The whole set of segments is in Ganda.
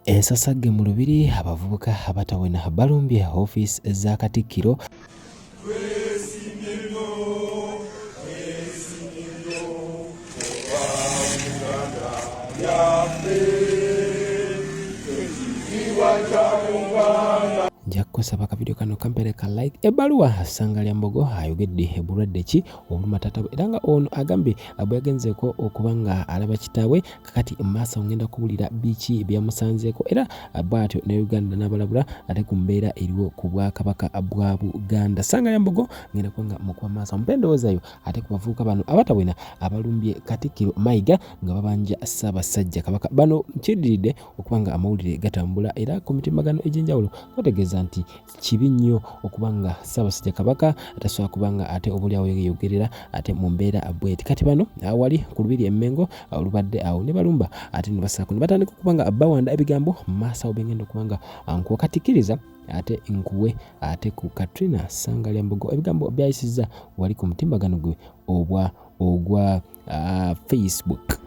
Ensasagge mu lubiri abavubuka abatawena balumbye ofiisi za Katikkiro Njakusaba akavidiyo kano kampereka like ebbaluwa Ssangalya-Mbogo ayogedde bulwadde ki obuluma taata we era nga ono agambye bwe yagenzeeko okuba nga alaba kitaawe kakati maaso ngenda kuwulira biki byamusanzeeko era bw'atyo ne Uganda n'abalabula ate ku mbeera eriwo ku Bwakabaka bwa Buganda. Ssangalya-Mbogo ngenda kuba nga mukuba maaso mpendowoozayo ate ku bavubuka bano abatawena abalumbye Katikkiro Mayiga nga babanja Ssaabasajja Kabaka. Bano kiddiridde okuba nga amawulire gatambula era ku mitimbagano egy'enjawulo bategeeza nti kibi nnyo okuba nga Ssaabasajja Kabaka tasobola kuba nga ate obuliawo yeyogerera ate mu mbeera bweti. Kati bano awali ku lubiri Emmengo olubadde awo ne balumba ate ne basaako ne batandika okuba nga bawanda ebigambo mu maaso awo bengenda okuba nga nkuwakatikkiriza ate nkuwe ate ku Katrina Ssangalya-Mbogo ebigambo byayisizza wali ku mutimbagano gwe ogwa Facebook.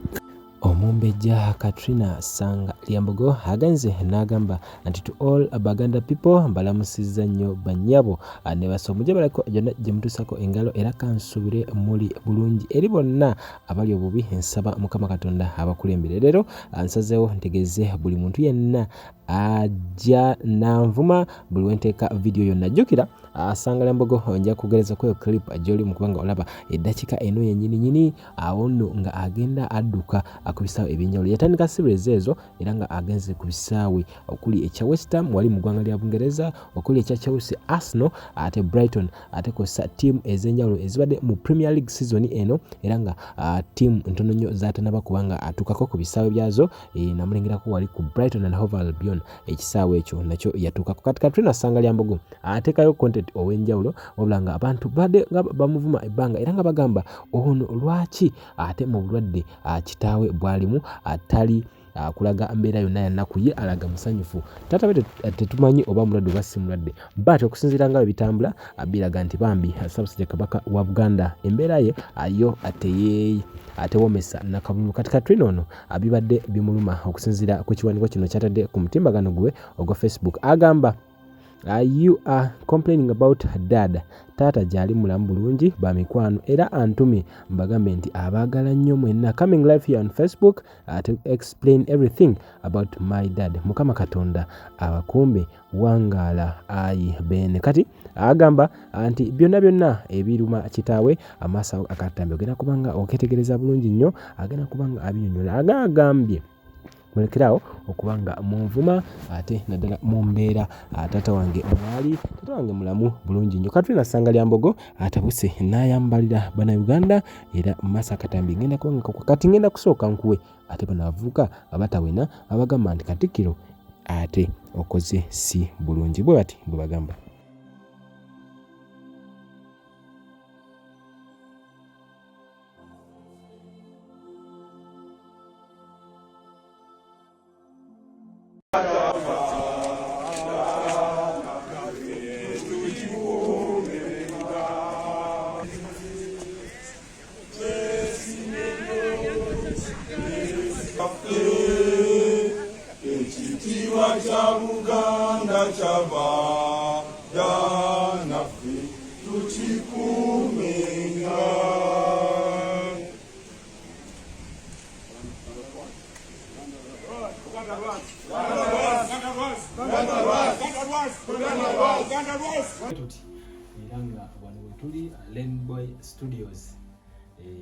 Omumbejja Katrina Ssangalya-Mbogo agenze n'agamba nti to all Baganda people mbalamusizza nnyo bannyabo ne basa omujja balako gyonna gye mutuusako engalo era kansuubire muli bulungi eri bonna abali obubi nsaba Mukama Katonda abakulembere. Leero nsazeewo ntegeeze buli muntu yenna ajja nanvuma buli wenteeka vidiyo yonna. Jjukira Ssangalya-Mbogo nja kugereza kweyo clip gy'oli mu kubanga olaba eddakiika eno yennyini awo nno nga agenda adduka ku bisaawe ebyenjawulo. Yatandika series ezo era nga agenze ku bisaawe okuli ekya West Ham wali mu ggwanga lya Bungereza, okuli ekya Chelsea, Arsenal ate Brighton ate kosa ttiimu ez'enjawulo ezibadde mu Premier League season eno era nga ttiimu ntono nnyo zaatanaba kuba nga atuukako ku bisaawe byazo. Namulengerako wali ku Brighton and Hove Albion ekisaawe ekyo nakyo yatuukako. Kati Katrina Ssangalya-Mbogo ateekayo content ow'enjawulo wabula nga abantu badde nga bamuvuma ebbanga era nga bagamba ono lwaki ate mu bulwadde kitaawe bwalimu atali kulaga mbeera yonna ya nnaku ye alaga musanyufu. Taata we tetumanyi oba mulwadde oba si mulwadde but okusinziira nga bwe bitambula biraga nti bambi Ssaabasajja Kabaka wa Buganda embeera ye yo atewomesa nakabulu. Kati Katrina ono bibadde bimuluma okusinziira ku kiwandiiko kino kyatadde ku mutimbagano gwe ogwa Facebook. Agamba you are complaining about dad. Taata gyali mulamu bulungi ba mikwano era antumye mbagambe nti abaagala nnyo mwenna. Coming live here on Facebook to explain everything about my dad. Mukama Katonda abakumbe wangaala ayi bene. Kati agamba nti byonna ebiruma kitaawe amaaso akatambi ogenda kubanga oketegereza bulungi nnyo agenda kubanga abinyonyola. Agambye mulekerawo okuba nga munvuma ate naddala mu mbeera taata wange mwali taata wange mulamu bulungi nnyo. Katrina Ssangalya-Mbogo atabuse n'ayambalira Bannayuganda era mu maaso akatambi ngenda kubanga kati ngenda kusooka nkuwe ate bano abavubuka abatawena abagamba nti Katikkiro ate okoze si bulungi bwe bati bwe bagamba. Era nga wano we tuli Rainbow Studios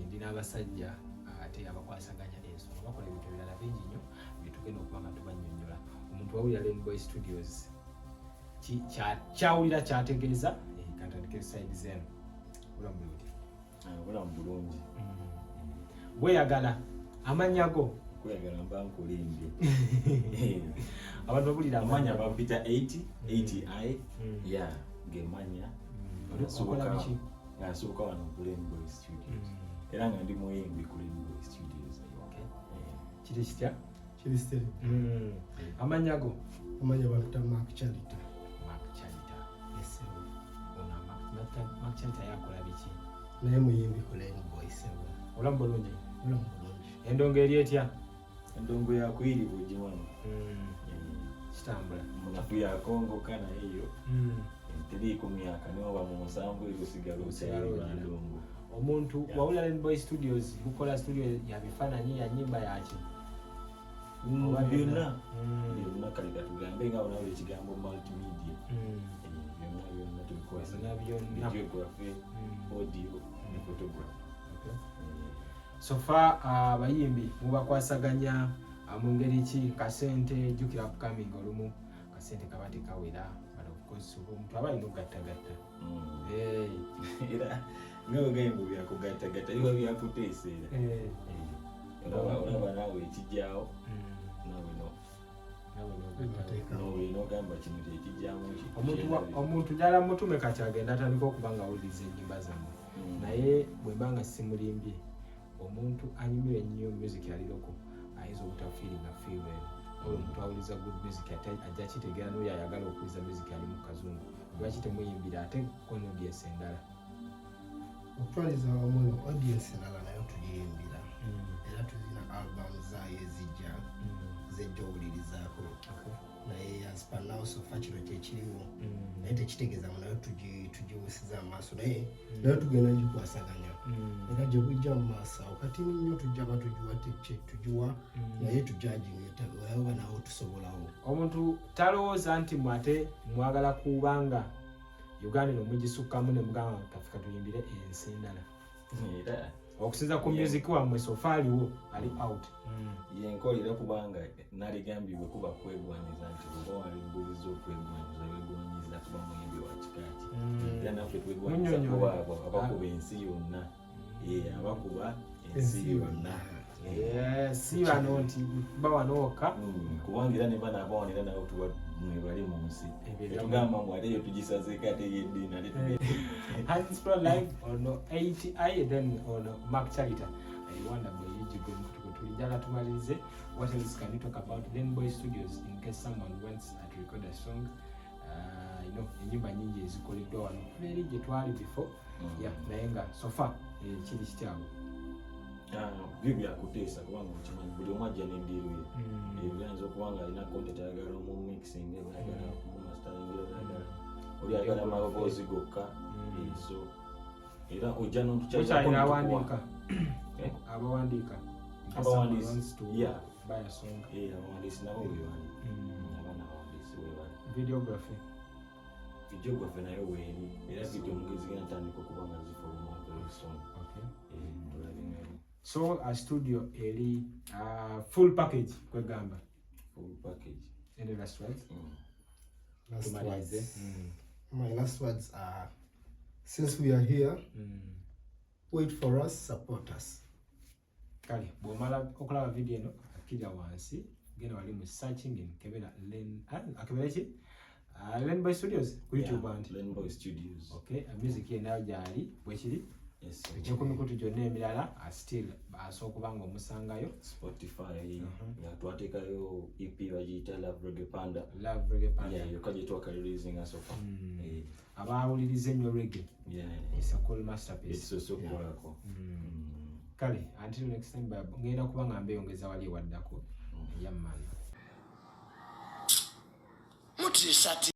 ndina abasajja ate abakwasaganya ensonga bakola ebintu ebirala bingi nnyo bitugenda okuba nga tubannyonnyola. Omuntu wawulira Rainbow Studios kyawulira kyategeeza katandika esayidi zeno bulamu bulungi bulamu bulungi bweyagala amannya go kweyagala mba nkulimbye abantu babulira amanya bampita 80i ya gemanya nasubuka wano ku Rainbow Studios era nga ndi muyimbi ku Rainbow Studios. Kiri kitya? Kiri siteri. Amanya go? Amanya bampita Mark Charita. Mark Charita. Yes. Ona Mark Charita yakola biki? Naye muyimbi ku Rainbow Studios. Olamu bulungi? Olamu bulungi. Endongo eri etya? Endongo yakwiri bugiwamu. kitambula munafu ya Kongo kana hiyo tiri ku myaka niwo ba mu musanvu igusigalo cy'Bandongo omuntu wawula Rainbow Studios bukola studio ya bifananyi ya nyimba yaki byonna kalida tugambe nga nawe ekigambo multimedia byonna tubikwasa videography audio ne photography. So far abayimbi mubakwasaganya mu ngeri ki kasente jukira upcoming olumu kasente kabati kawera but of course omuntu abalina okugattagatta era ngawe gayimbo byakugattagatta iwe byakuteesera olaba nawe ekijjaawo nawe n'ogamba kino kyekijjaamu omuntu njala mutume kati agenda atandika okuba nga awuliriza ennyimba zammwe naye bwe mba nga simulimbye omuntu anyumirwa ennyo music aliroko ayinza obutafiiringa feeling omuntu awuliriza good music ajja kitegeera n'oyo ayagala okuwuliriza music ali mu kazungu lwaki temuyimbira ate kono audience endala okutwaliza wamu audience endala nayo tuyimbira era tulina album zaayo ezijja zejja owulirizaako naye as per now sofa kino kyekiriwo naye tekitegeeza mu nayo tugiwusiza amaaso naye tugenda gikwasaganya era gye bujja mu maaso awo kati nnyo tujja batugiwa tugiwa naye tujagioba nawo tusobolawo omuntu talowooza nti mwate mwagala kubanga Uganda no mugisukkamu ne mugamba kafika tuyimbire ensi endala era okusinza ku music wammwe sofa aliwo ali out yenkolera kubanga naligambibwe kuba kwegwanyiza nti oba walimbuliza okwegwanyiza wegwanyiza kuba muyimbi wa kikaaki era naffe twegwanyiza kubaabo abakuba ensi yonna abakuba ensi yonna si bano nti bawanooka kubanga era ne bana abawanira nabo tuba mwebali mu nsi tugamba mwaleyo tugisazeeko ate yeddiina Hands Pro Live ono 80i then ono Mark Charita I wonder boy yujigo tulijala tumalize what else can you talk about Rainbow Studios in case someone wants to record a song enyimba nyingi ezikoleddwa wano very gye twali before naye nga so far kiri kityawo byo byakuteesa kubanga okimanyi buli omu ajja n'endiiro ye ebyanza okuba nga alina content ayagala mu mixing ayagala mu mastering ayagala oli ayagala amaboozi gokka so era ojja n'otukyalina awandiika abawandiika abawandiisi nabo webali abaana abawandiisi webali videography nayo weeri era video mugezi gena tandika okuba nga zifuluma very soon. So a studio eri full package kwegamba full package and the last words my last words are since we are here wait for us, support us. Kali bwomala okulaba video eno akira wansi genda wali mu searching in kebera akebera ki Rainbow Studios ku YouTube and Rainbow Studios. Okay, music ye nayo gyali bwekiri eky'okumikutu gyonna emirala still asokubanga omusangayo Spotify twatekayo EP bagiyita Love Reggae Panda yokka gye twakalirizinga asofa abawuliriza ennyo reggae it's a cool masterpiece ekisosokukolako kale until next time ngenda kuba nga mbeyongeza wali ewaddako yammani